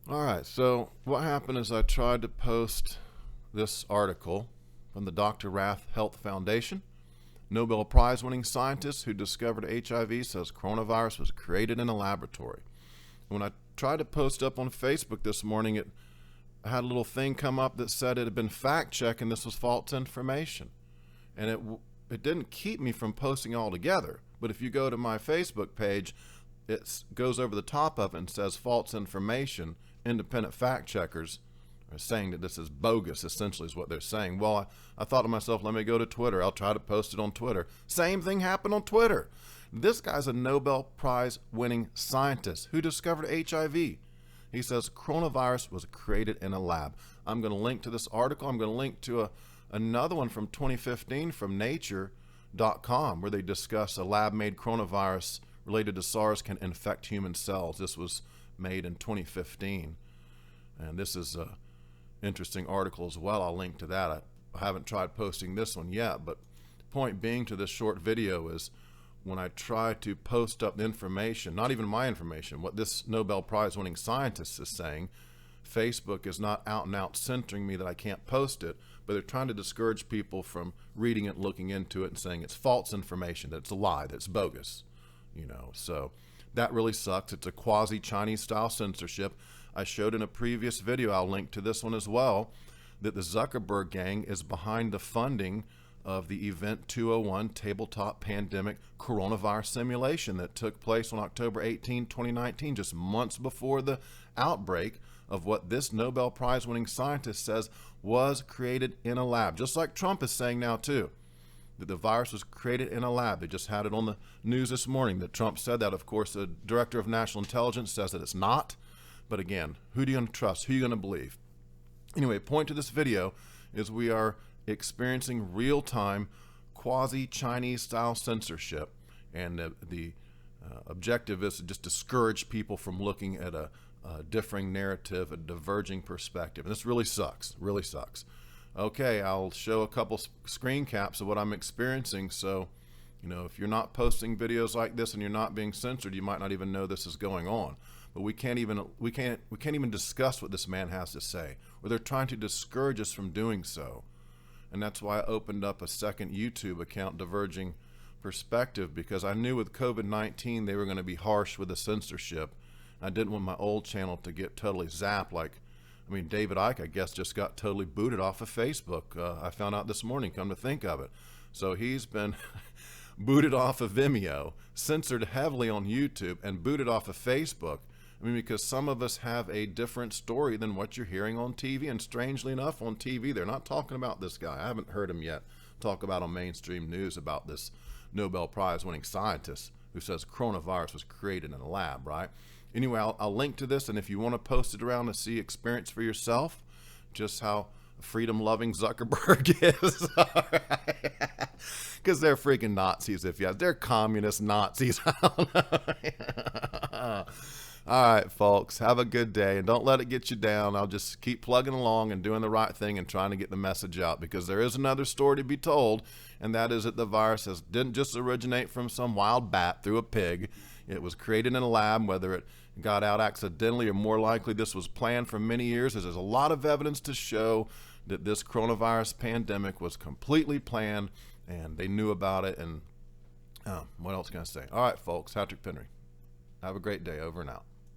Alright, so what happened is I tried to post this article from the Dr. Rath Health Foundation. Nobel Prize winning scientist who discovered HIV says coronavirus was created in a laboratory. When I tried to post up on Facebook this morning, it had a little thing come up that said it had been fact-checked and this was false information. And it didn't keep me from posting altogether. But if you go to my Facebook page, it goes over the top of it and says false information. Independent fact checkers are saying that this is bogus, essentially is what they're saying. Well, I thought to myself, let me go to Twitter. I'll try to post it on Twitter. Same thing happened on Twitter. This guy's a Nobel Prize winning scientist who discovered HIV. He says coronavirus was created in a lab. I'm going to link to this article. I'm going to link to another one from 2015 from nature.com where they discuss a lab-made coronavirus related to SARS can infect human cells. This was made in 2015, and this is an interesting article as well. I'll link to that. I haven't tried posting this one yet, but the point being to this short video is when I try to post up information, not even my information, what this Nobel Prize winning scientist is saying, Facebook is not out and out censoring me that I can't post it, but they're trying to discourage people from reading it, looking into it, and saying it's false information, that it's a lie, that it's bogus. So that really sucks. It's a quasi-Chinese style censorship. I showed in a previous video, I'll link to this one as well, that the Zuckerberg gang is behind the funding of the Event 201 tabletop pandemic coronavirus simulation that took place on October 18, 2019, just months before the outbreak of what this Nobel Prize winning scientist says was created in a lab, just like Trump is saying now too, that the virus was created in a lab. They just had it on the news this morning that Trump said that. Of course, the director of national intelligence says that it's not. But again, who do you trust? Who are you going to believe? Anyway, point to this video is we are experiencing real-time quasi-Chinese style censorship. And the objective is to just discourage people from looking at a differing narrative, a diverging perspective. And this really sucks, really sucks. Okay, I'll show a couple screen caps of what I'm experiencing. So, if you're not posting videos like this and you're not being censored, you might not even know this is going on. But we can't even discuss what this man has to say, or they're trying to discourage us from doing so. And that's why I opened up a second YouTube account, Diverging Perspective, because I knew with COVID-19 they were going to be harsh with the censorship. I didn't want my old channel to get totally zapped. David Icke, I guess, just got totally booted off of Facebook. I found out this morning, come to think of it. So he's been booted off of Vimeo, censored heavily on YouTube, and booted off of Facebook. Because some of us have a different story than what you're hearing on TV. And strangely enough, on TV, they're not talking about this guy. I haven't heard him yet talk about on mainstream news about this Nobel Prize winning scientist who says coronavirus was created in a lab, right? Anyway, I'll link to this, and if you want to post it around to see, experience for yourself just how freedom-loving Zuckerberg is. Because they're freaking Nazis, they're communist Nazis. All right, folks, have a good day, and don't let it get you down. I'll just keep plugging along and doing the right thing and trying to get the message out, because there is another story to be told, and that is that the virus didn't just originate from some wild bat through a pig. It was created in a lab. Whether it got out accidentally or more likely this was planned for many years, there's a lot of evidence to show that this coronavirus pandemic was completely planned, and they knew about it. And what else can I say? All right, folks, Patrick Penry. Have a great day. Over and out.